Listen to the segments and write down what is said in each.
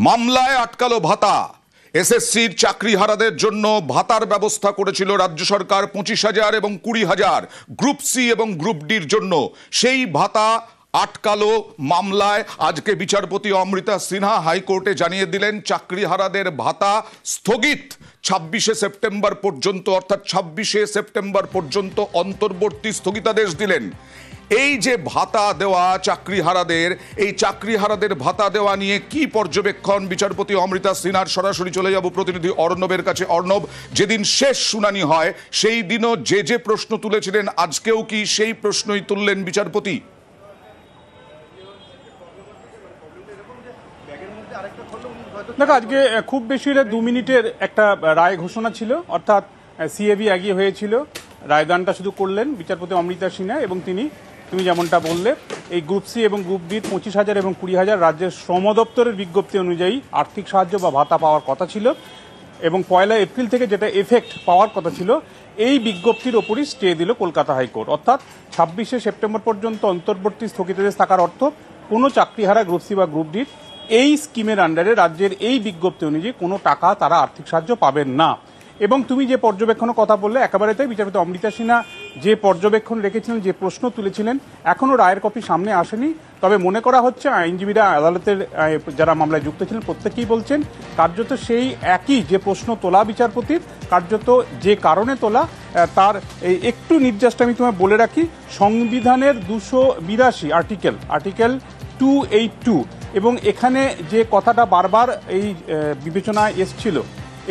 মামলায় আটকালো ভাতা। এসএসসির চাকরিহারাদের জন্য ভাতার ব্যবস্থা করেছিল রাজ্য সরকার 25,000 এবং 20,000 গ্রুপ সি এবং গ্রুপ ডির জন্য। সেই ভাতা আটকালো মামলায়। আজকে বিচারপতি অমৃতা সিনহা হাইকোর্টে জানিয়ে দিলেন চাকরিহারাদের ভাতা স্থগিত 26শে সেপ্টেম্বর পর্যন্ত, অর্থাৎ 26শে সেপ্টেম্বর পর্যন্ত অন্তর্বর্তী স্থগিতাদেশ দিলেন। এই যে ভাতা দেওয়া চাকরিহারাদের, এই চাকরিহারাদের ভাতা দেওয়া নিয়ে কি পর্যবেক্ষণ বিচারপতি অমৃতা সিনহার? সরাসরি চলে যাব প্রতিনিধি অর্ণবের কাছে। অর্ণব, যেদিন শেষ শুনানি হয় সেই দিনও যে প্রশ্ন তুলেছিলেন আজকেও কি সেই প্রশ্নই তুললেন বিচারপতি? দেখো, আজকে খুব বেশি হলে 2 মিনিটের একটা রায় ঘোষণা ছিল, অর্থাৎ সিএবি এগিয়ে হয়েছিল। রায়দানটা শুধু করলেন বিচারপতি অমৃতা সিনহা এবং তুমি যেমনটা বললে, এই গ্রুপ সি এবং গ্রুপ ডির 25,000 এবং 20,000 রাজ্যের শ্রম দপ্তরের বিজ্ঞপ্তি অনুযায়ী আর্থিক সাহায্য বা ভাতা পাওয়ার কথা ছিল এবং 1 এপ্রিল থেকে যেটা এফেক্ট পাওয়ার কথা ছিল, এই বিজ্ঞপ্তির ওপরই স্টে দিল কলকাতা হাইকোর্ট। অর্থাৎ 26শে সেপ্টেম্বর পর্যন্ত অন্তর্বর্তী স্থগিতাদেশ থাকার অর্থ কোনো চাকরিহারা গ্রুপ সি বা গ্রুপ ডির এই স্কিমের আন্ডারে রাজ্যের এই বিজ্ঞপ্তি অনুযায়ী কোনো টাকা তারা আর্থিক সাহায্য পাবেন না। এবং তুমি যে পর্যবেক্ষণের কথা বললে, একেবারে তাই। বিচারপতি অমৃতা সিনহা যে পর্যবেক্ষণ রেখেছিলেন, যে প্রশ্ন তুলেছিলেন, এখনও রায়ের কপি সামনে আসেনি। তবে মনে করা হচ্ছে আইনজীবীরা আদালতের যারা মামলায় যুক্ত ছিলেন প্রত্যেকেই বলছেন কার্যত সেই একই যে প্রশ্ন তোলা বিচারপতির, কার্যত যে কারণে তোলা তার একটু নির্যাসটা আমি তোমায় বলে রাখি। সংবিধানের 282 আর্টিকেল 282 এবং এখানে যে কথাটা বারবার এই বিবেচনায় এসছিল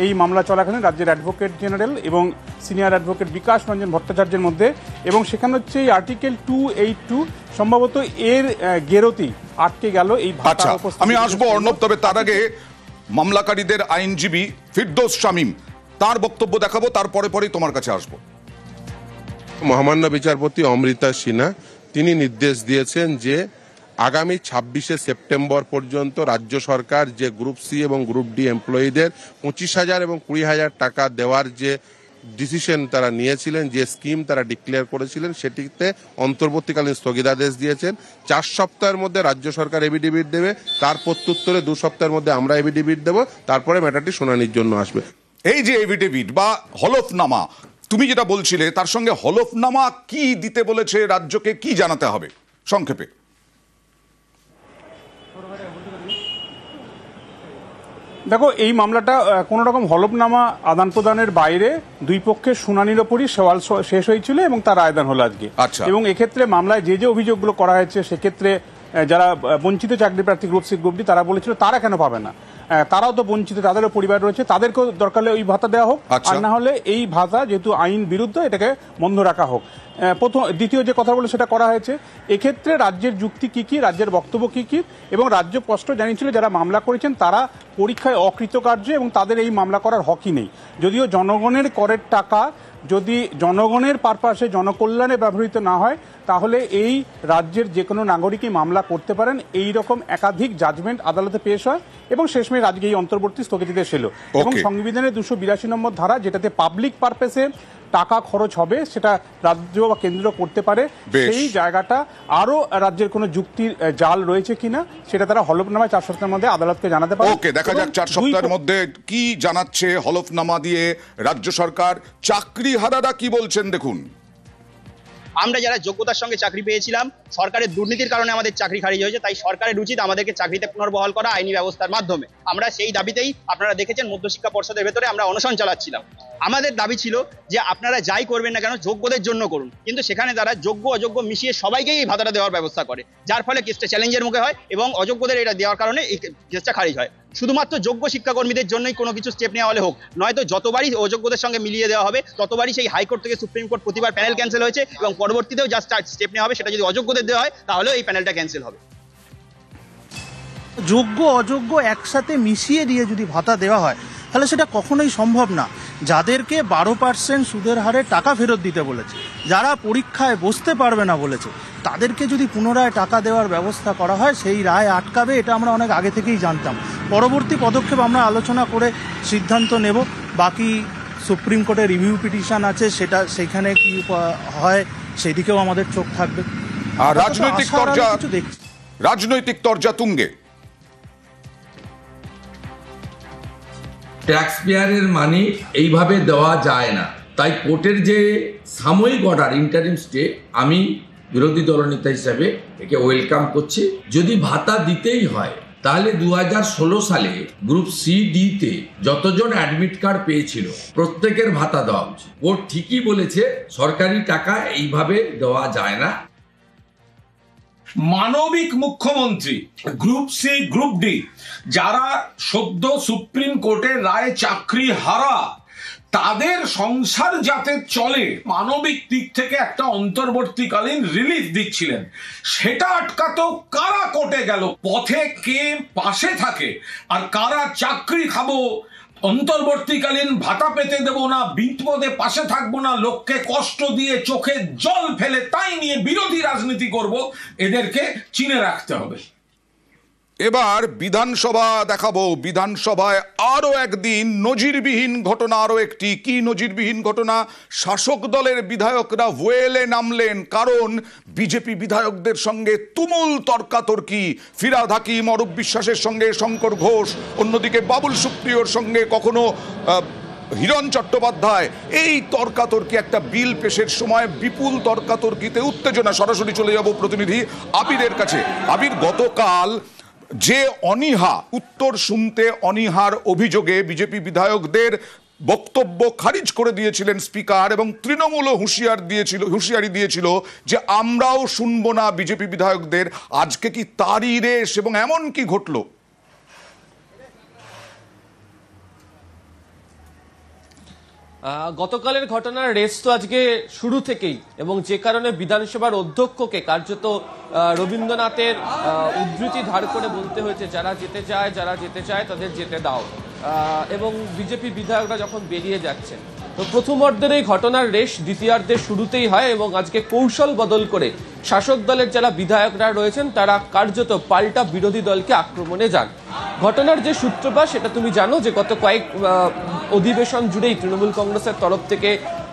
এই মামলা চলাকালীন রাজ্যের অ্যাডভোকেট জেনারেল এবং সিনিয়র অ্যাডভোকেট বিকাশ রঞ্জন ভট্টাচার্যের মধ্যে, এবং সেখানে হচ্ছে এই আর্টিকেল 282 সম্ভবত এর গেরোতেই আটকে গেল এই ভাতা। আমি আসবো অর্ণব, তবে তার আগে মামলাকারীদের আইনজীবী ফিরদৌস শামীম তার বক্তব্য দেখাবো, তারপরে পরেই তোমার কাছে আসবো। মহামান্য বিচারপতি অমৃতা সিনহা তিনি নির্দেশ দিয়েছেন যে আগামী 26শে সেপ্টেম্বর পর্যন্ত রাজ্য সরকার যে গ্রুপ সি এবং গ্রুপ ডি এমপ্লয়ীদের 25,000 এবং 20,000 টাকা দেওয়ার যে ডিসিশন তারা নিয়েছিলেন, যে স্কিম তারা ডিক্লেয়ার করেছিলেন, সেটিতে অন্তর্বর্তীকালীন স্থগিতাদেশ দিয়েছেন। 4 সপ্তাহের মধ্যে রাজ্য সরকার এফিডেভিট দেবে, তার প্রত্যুত্তরে 2 সপ্তাহের মধ্যে আমরা এফিডেভিট দেব, তারপরে ম্যাটারটি শুনানির জন্য আসবে। এই যে এফিডেভিট বা হলফনামা তুমি যেটা বলছিলে, তার সঙ্গে হলফনামা কি দিতে বলেছে রাজ্যকে, কি জানাতে হবে সংক্ষেপে? দেখো, এই মামলাটা কোনো রকম হলফনামা আদান প্রদানের বাইরে দুই পক্ষের শুনানির ওপরই সওয়াল শেষ হয়েছিল এবং তার রায়দান হলো আজকে। এবং এক্ষেত্রে মামলায় যে অভিযোগগুলো করা হয়েছে, সেক্ষেত্রে যারা বঞ্চিত চাকরি প্রার্থী গ্রুপ সি গ্রুপ ডি তারা বলেছিল তারা কেন পাবে না, তারাও তো বঞ্চিত, তাদেরও পরিবার রয়েছে, তাদেরকেও দরকার হলে ওই ভাতা দেওয়া হোক, আর না হলে এই ভাতা যেহেতু আইন বিরুদ্ধ এটাকে বন্ধ রাখা হোক। দ্বিতীয় যে কথা বলে সেটা করা হয়েছে। এক্ষেত্রে রাজ্যের যুক্তি কি, রাজ্যের বক্তব্য কি, এবং রাজ্য স্পষ্ট জানিয়েছিল যারা মামলা করেছেন তারা পরীক্ষায় অকৃতকার্য এবং তাদের এই মামলা করার হকই নেই। যদিও জনগণের করের টাকা যদি জনগণের পারপাসে জনকল্যাণে ব্যবহৃত না হয়, তাহলে এই রাজ্যের যে কোনো নাগরিকই মামলা করতে পারেন। এই রকম একাধিক জাজমেন্ট আদালতে পেশ হয় এবং শেষমেশ আজকে এই অন্তর্বর্তী স্থগিতাদেশ এলো। এবং সংবিধানের 282 নম্বর ধারা, যেটাতে পাবলিক পারপাসে টাকা খরচ হবে, সেটা রাজ্য বা কেন্দ্র করতে পারে। সেই জায়গাটা আরো রাজ্যের কোনো যুক্তির জাল রয়েছে কিনা সেটা তারা হলফনামায় 4 সপ্তাহের মধ্যে আদালতকে জানাতে পারে। ওকে, দেখা যাক 4 সপ্তাহের মধ্যে কি জানাচ্ছে হলফনামা দিয়ে রাজ্য সরকার। চাকরিহারারা কি বলছেন দেখুন। আমরা যারা যোগ্যতার সঙ্গে চাকরি পেয়েছিলাম, সরকারের দুর্নীতির কারণে আমাদের চাকরি খারিজ হয়েছে, তাই সরকারের উচিত আমাদেরকে চাকরিতে পুনর্বহাল করা আইনি ব্যবস্থার মাধ্যমে। আমরা সেই দাবিতেই, আপনারা দেখেছেন মধ্যশিক্ষা পর্ষদের ভেতরে আমরা অনশন চালাচ্ছিলাম। আমাদের দাবি ছিল যে আপনারা যাই করবেন না কেন যোগ্যদের জন্য করুন, কিন্তু সেখানে তারা যোগ্য অযোগ্য মিশিয়ে সবাইকেই এই ভাতাটা দেওয়ার ব্যবস্থা করে, যার ফলে কেসটা চ্যালেঞ্জের মুখে হয় এবং অযোগ্যদের এটা দেওয়ার কারণে এই কেসটা খারিজ হয়। শুধুমাত্র যোগ্য শিক্ষাকর্মীদের জন্যই কোনো কিছু স্টেপ নেওয়া হলে হোক, নয়তো যতবারই অযোগ্যদের সঙ্গে মিলিয়ে দেওয়া হবে ততবারই সেই হাইকোর্ট থেকে সুপ্রিম কোর্ট প্রতিবার প্যানেল ক্যান্সেল হয়েছে এবং পরবর্তীতেও যা স্টেপ নেওয়া হবে সেটা যদি অযোগ্যদের দেওয়া হয় তাহলেও এই প্যানেলটা ক্যান্সেল হবে। যোগ্য অযোগ্য একসাথে মিশিয়ে দিয়ে যদি ভাতা দেওয়া হয় তাহলে সেটা কখনোই সম্ভব না। যাদেরকে 12% সুদের হারে টাকা ফেরত দিতে বলেছে, যারা পরীক্ষায় বসতে পারবে না বলেছে, তাদেরকে যদি পুনরায় টাকা দেওয়ার ব্যবস্থা করা হয় সেই রায় আটকাবে, এটা আমরা অনেক আগে থেকেই জানতাম। পরবর্তী পদক্ষেপ আমরা আলোচনা করে সিদ্ধান্ত নেব। বাকি সুপ্রিম কোর্টে রিভিউ পিটিশন আছে, সেটা সেখানে কি হয় সেদিকেও আমাদের চোখ থাকবে। আর রাজনৈতিক তরজা তুঙ্গে। ট্যাক্স পেয়ারের মানি এইভাবে দেওয়া যায় না। তাই কোর্টের যে সাময়িক অর্ডার ইন্টারিম স্টে, আমি বিরোধী দলনেতা হিসাবে একে ওয়েলকাম করছি। যদি ভাতা দিতেই হয় তাহলে 2016 সালে গ্রুপ সি ডিতে যতজন অ্যাডমিট কার্ড পেয়েছিল প্রত্যেকের ভাতা দেওয়া উচিত। কোর্ট ঠিকই বলেছে সরকারি টাকা এইভাবে দেওয়া যায় না। মানবিক মুখ্যমন্ত্রী, গ্রুপ সি গ্রুপ ডি যারা সদ্য সুপ্রিম কোর্টের রায়ে চাকরি হারা, তাদের সংসার যাতে চলে মানবিক দিক থেকে একটা অন্তর্বর্তীকালীন রিলিফ দিচ্ছিলেন, সেটা আটকাতেও কারা কোর্টে গেল? পথে কে পাশে থাকে আর কারা চাকরি খাবো, অন্তর্বর্তীকালীন ভাতা পেতে দেব না, বিপদে পাশে থাকবো না, লোককে কষ্ট দিয়ে চোখে জল ফেলে তাই নিয়ে বিরোধী রাজনীতি করব, এদেরকে চিনে রাখতে হবে। এবার বিধানসভা দেখাবো। বিধানসভায় আরো একদিন নজিরবিহীন ঘটনা, আরো একটি। কি নজিরবিহীন ঘটনা? শাসক দলের বিধায়করা ওয়েলে নামলেন, কারণ বিজেপি বিধায়কদের সঙ্গে তুমুল তর্কাতর্কি। ফিরহাদ হাকিম, অরূপ বিশ্বাসের সঙ্গে শঙ্কর ঘোষ, অন্যদিকে বাবুল সুপ্রিয়র সঙ্গে কখনো হিরণ চট্টোপাধ্যায়। এই তর্কাতর্কি একটা বিল পেশের সময় বিপুল তর্কাতর্কিতে উত্তেজনা। সরাসরি চলে যাব প্রতিনিধি আবিরের কাছে। আবির, গতকাল যে অনীহা, উত্তর শুনতে অনীহার অভিযোগে বিজেপি বিধায়কদের বক্তব্য খারিজ করে দিয়েছিলেন স্পিকার, এবং তৃণমূলও হুঁশিয়ারি দিয়েছিল যে আমরাও শুনবো না বিজেপি বিধায়কদের। আজকে কি তারই রেশ, এবং এমন কি ঘটলো? গতকালের ঘটনার রেস তো আজকে শুরু থেকেই, এবং যে কারণে বিধানসভার অধ্যক্ষকে কার্যত রবীন্দ্রনাথের উদ্ধৃতি ধার করে বলতে হয়েছে, যারা যেতে চায় তাদের যেতে দাও। এবং বিজেপি বিধায়করা যখন বেরিয়ে যাচ্ছেন, তো প্রথমার্ধের এই ঘটনার রেশ দ্বিতীয়ার্ধের শুরুতেই হয়, এবং আজকে কৌশল বদল করে শাসক দলের যারা বিধায়করা রয়েছেন তারা কার্যত পাল্টা বিরোধী দলকে আক্রমণে যান। ঘটনার যে সূত্রপাত সেটা তুমি জানো, যে গত কয়েক অধিবেশন জুড়েই তৃণমূল কংগ্রেসের তরফ থেকে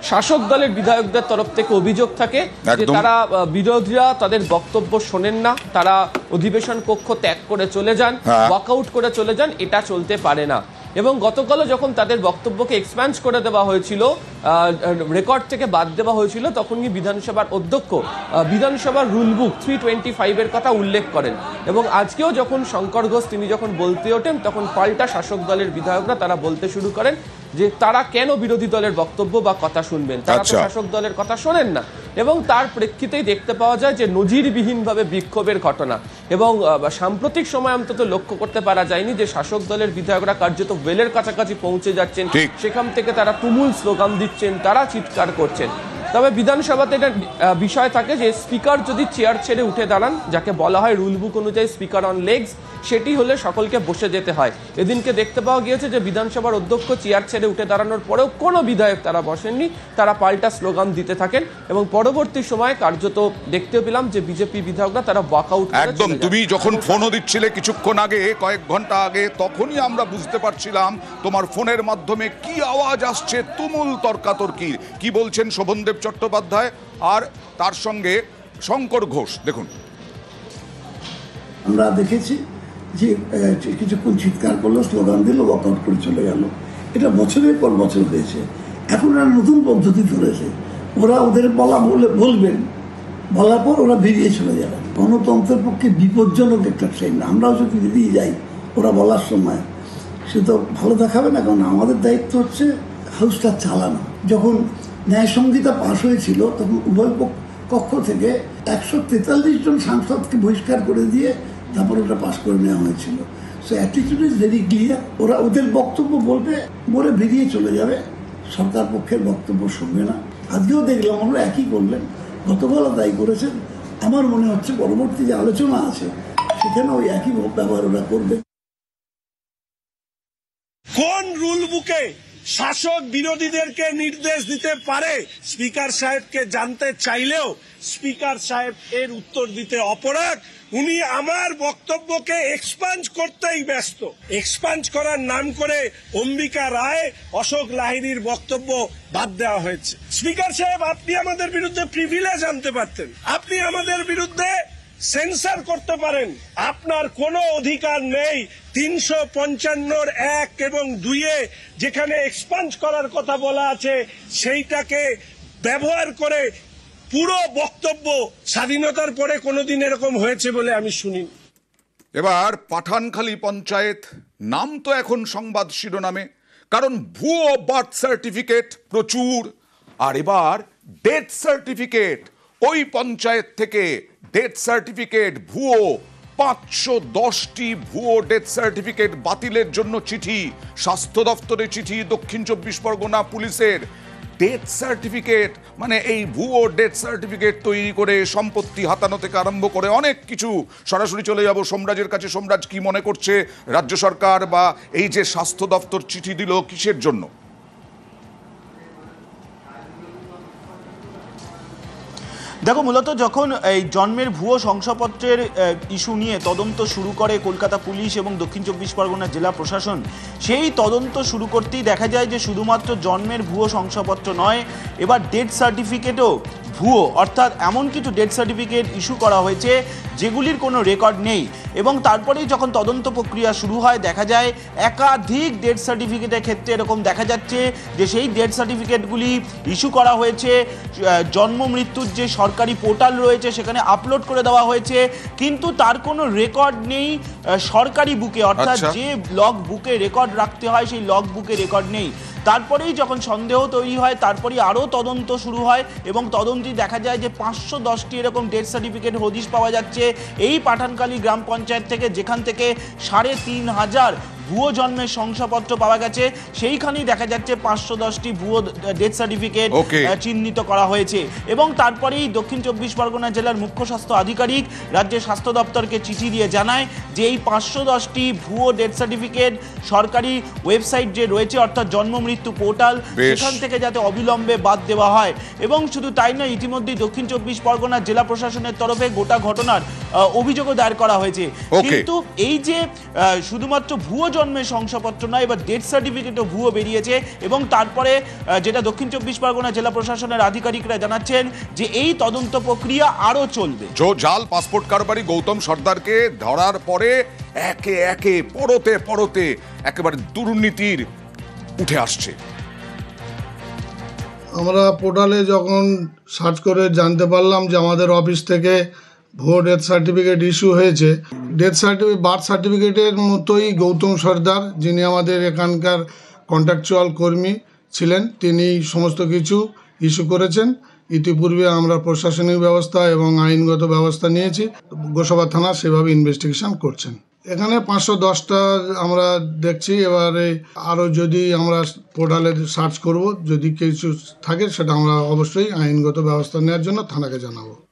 শাসক দলের বিধায়কদের তরফ থেকে অভিযোগ থাকে যে তারা বিরোধীরা তাদের বক্তব্য শোনেন না, তারা অধিবেশন কক্ষ ত্যাগ করে চলে যান, ওয়াকআউট করে চলে যান, এটা চলতে পারে না। এবং গতকালও যখন তাদের বক্তব্যকে এক্সপ্যান্ড করে দেওয়া হয়েছিল, রেকর্ড থেকে বাদ দেওয়া হয়েছিল, তখনই বিধানসভার অধ্যক্ষ বিধানসভার রুল বুক 325-এর কথা উল্লেখ করেন। এবং আজকেও যখন শঙ্কর ঘোষ তিনি যখন বলতে ওঠেন, তখন পাল্টা শাসক দলের বিধায়করা তারা বলতে শুরু করেন যে তারা কেন বিরোধী দলের বক্তব্য বা কথা শুনবেন, তারা তো শাসক দলের কথা শোনেন না। এবং তার প্রেক্ষিতেই দেখতে পাওয়া যায় যে নজিরবিহীনভাবে বিক্ষোভের ঘটনা। এবং সাম্প্রতিক সময় অন্তত লক্ষ্য করতে পারা যায়নি যে শাসক দলের বিধায়করা কার্যত ওয়েলের কাছাকাছি পৌঁছে যাচ্ছেন, সেখান থেকে তারা তুমুল স্লোগান দিচ্ছেন, তারা চিৎকার করছেন। তবে বিধানসভাতে একটা বিষয় থাকে যে স্পিকার যদি চেয়ার ছেড়ে উঠে দাঁড়ান, যাকে বলা হয় রুল বুক অনুযায়ী স্পিকার অন লেগস, সেটি হলে সকলকে বসে যেতে হয়। এদিনকে দেখতে পাওয়া গিয়েছে যে বিধানসভার অধ্যক্ষ চেয়ার ছেড়ে উঠে দাঁড়ানোর পরেও কোনো বিধায়ক তারা বসেননি, তারা পাল্টা স্লোগান দিতে থাকেন। এবং পরবর্তী সময়ে কার্যত দেখতে পেলাম যে বিজেপি বিধায়করা তারা ওয়াকআউট। একদম, তুমি যখন ফোনও দিচ্ছিলে কিছুক্ষণ আগে, কয়েক ঘন্টা আগে, তখনই আমরা বুঝতে পারছিলাম তোমার ফোনের মাধ্যমে কি আওয়াজ আসছে, তুমুল তর্কাতর্কির। কি বলছেন শোভনদেব চট্টোপাধ্যায় আর তার সঙ্গে শঙ্কর ঘোষ, দেখুন। আমরা দেখেছি যে কিছুক্ষণ চিৎকার করলো, স্লোগান দিল, ওয়াকআউট করে চলে গেল। এটা বছরের পর বছর হয়েছে। এখন ওরা নতুন পদ্ধতি ধরেছে, ওরা ওদের বলবেন, বলার পর ওরা বেরিয়ে চলে যাবেন। গণতন্ত্রের পক্ষে বিপজ্জনক একটা ট্রেন্ড। আমরাও যদি বেরিয়ে যাই ওরা বলার সময়, সে তো ভালো দেখাবে না। কারণ আমাদের দায়িত্ব হচ্ছে হাউসটা চালানো। যখন ন্যায় সংহিতা পাশ হয়েছিল তখন উভয় কক্ষ থেকে 143 জন সাংসদকে বহিষ্কার করে দিয়ে তারপর ওটা পাশ করে নেওয়া হয়েছিল। So attitude is very clear. ওরা ওদের বক্তব্য বলে বেরিয়ে চলে যাবে, সরকার পক্ষের বক্তব্য শুনবে না। আজকেও দেখলাম আমরা একই করলেন, গতকালও তাই করেছেন। আমার মনে হচ্ছে পরবর্তী যে আলোচনা আছে সেখানে ওই একই ব্যবহার ওরা করবে। কোন রুল বুকে শাসক বিরোধীদেরকে নির্দেশ দিতে পারে স্পিকার সাহেবকে জানতে চাইলেও স্পিকার সাহেব এর উত্তর দিতে অপরাগ। উনি আমার বক্তব্যকে এক্সপাঞ্জ করতেই ব্যস্ত। এক্সপাঞ্জ করার নাম করে অম্বিকা রায়, অশোক লাহিড়ীর বক্তব্য বাদ দেওয়া হয়েছে। স্পিকার সাহেব, আপনি আমাদের বিরুদ্ধে প্রিভিলেজ আনতে পারতেন, আপনি আমাদের বিরুদ্ধে সেন্সার করতে পারেন। আপনার কোনো অধিকার নেই 355 1 এবং 2 যেখানে এক্সপাঞ্জ করার কথা বলা আছে সেইটাকে ব্যবহার করে পুরো বক্তব্য স্বাধীনতার পরে কোনোদিন এরকম হয়েছে বলে আমি শুনিনি। এবার পাঠানখালী পঞ্চায়েত নাম তো এখন সংবাদ শিরোনামে, কারণ ভুয়ো বার্থ সার্টিফিকেট প্রচুর। আর এবার ডেথ সার্টিফিকেট, ওই পঞ্চায়েত থেকে ডেথ সার্টিফিকেট ভুয়ো 510টি ভুয়ো ডেথ সার্টিফিকেট বাতিলের জন্য চিঠি, স্বাস্থ্য দপ্তরে চিঠি, দক্ষিণ 24 পরগনা পুলিশের। ডেথ সার্টিফিকেট মানে এই ভুয়ো ডেথ সার্টিফিকেট তৈরি করে সম্পত্তি হাতানো থেকে আরম্ভ করে অনেক কিছু। সরাসরি চলে যাব সোমরাজের কাছে। সোমরাজ, কি মনে করছে রাজ্য সরকার বা এই যে স্বাস্থ্য দপ্তর চিঠি দিল কিসের জন্য? দেখো, মূলত যখন এই জন্মের ভুয়ো শংসাপত্রের ইস্যু নিয়ে তদন্ত শুরু করে কলকাতা পুলিশ এবং দক্ষিণ 24 পরগনা জেলা প্রশাসন, সেই তদন্ত শুরু করতেই দেখা যায় যে শুধুমাত্র জন্মের ভুয়ো শংসাপত্র নয়, এবার ডেথ সার্টিফিকেটও ভুয়ো। অর্থাৎ এমন কিছু ডেথ সার্টিফিকেট ইস্যু করা হয়েছে যেগুলির কোনো রেকর্ড নেই। এবং তারপরেই যখন তদন্ত প্রক্রিয়া শুরু হয় দেখা যায় একাধিক ডেথ সার্টিফিকেটের ক্ষেত্রে এরকম দেখা যাচ্ছে যে সেই ডেথ সার্টিফিকেটগুলি ইস্যু করা হয়েছে, জন্ম মৃত্যুর যে সরকারি পোর্টাল রয়েছে সেখানে আপলোড করে দেওয়া হয়েছে, কিন্তু তার কোনো রেকর্ড নেই সরকারি বুকে। অর্থাৎ যে লগ বুকে রেকর্ড রাখতে হয় সেই লগ বুকে রেকর্ড নেই। তারপরেই যখন সন্দেহ তৈরি হয় তারপরেই আরও তদন্ত শুরু হয় এবং তদন্তে দেখা যায় যে 510টি এরকম ডেথ সার্টিফিকেট হদিশ পাওয়া যাচ্ছে এই পাঠানখালী গ্রাম পঞ্চায়েত থেকে, যেখান থেকে 3500 ভুয়ো জন্মের শংসাপত্র পাওয়া গেছে। সেইখানেই দেখা যাচ্ছে 510টি ভুয়ো ডেথ সার্টিফিকেট চিহ্নিত করা হয়েছে। এবং তারপরেই দক্ষিণ 24 পরগনা জেলার মুখ্য স্বাস্থ্য আধিকারিক রাজ্যের স্বাস্থ্য দপ্তরকে চিঠি দিয়ে জানায় যে এই 510টি ভুয়ো ডেথ সার্টিফিকেট সরকারি ওয়েবসাইট যে রয়েছে অর্থাৎ জন্ম মৃত্যু পোর্টাল, সেখান থেকে যাতে অবিলম্বে বাদ দেওয়া হয়। এবং শুধু তাই নয়, ইতিমধ্যেই দক্ষিণ 24 পরগনা জেলা প্রশাসনের তরফে গোটা ঘটনার অভিযোগও দায়ের করা হয়েছে। কিন্তু এই যে শুধুমাত্র ভুয়ো জন্মের শংসাপত্র নয়, এবার ডেথ সার্টিফিকেটও ভুয়ো বেরিয়েছে। এবং তারপরে যেটা দক্ষিণ 24 পরগনা জেলা প্রশাসনের আধিকারিকরা জানাচ্ছেন যে এই তদন্ত প্রক্রিয়া আরো চলবে। জাল পাসপোর্ট কারবারি গৌতম সর্দারকে ধরার পরে একে একে পরতে পরতে একেবারে দুর্নীতির উঠে আসছে। আমরা পোর্টালে যখন সার্চ করে জানতে পারলাম যে আমাদের অফিস থেকে ভুয়ো ডেথ সার্টিফিকেট ইস্যু হয়েছে, ডেথ সার্টিফিকেট বার্থ সার্টিফিকেটের মতোই গৌতম সর্দার, যিনি আমাদের এখানকার কন্ট্রাকচুয়াল কর্মী ছিলেন, তিনি সমস্ত কিছু ইস্যু করেছেন। ইতিপূর্বে আমরা প্রশাসনিক ব্যবস্থা এবং আইনগত ব্যবস্থা নিয়েছি। গোসাবা থানা সেভাবে ইনভেস্টিগেশন করছেন। এখানে 510টা আমরা দেখছি। এবারে আরও যদি আমরা পোর্টালে সার্চ করব, যদি কিছু থাকে সেটা আমরা অবশ্যই আইনগত ব্যবস্থা নেওয়ার জন্য থানাকে জানাবো।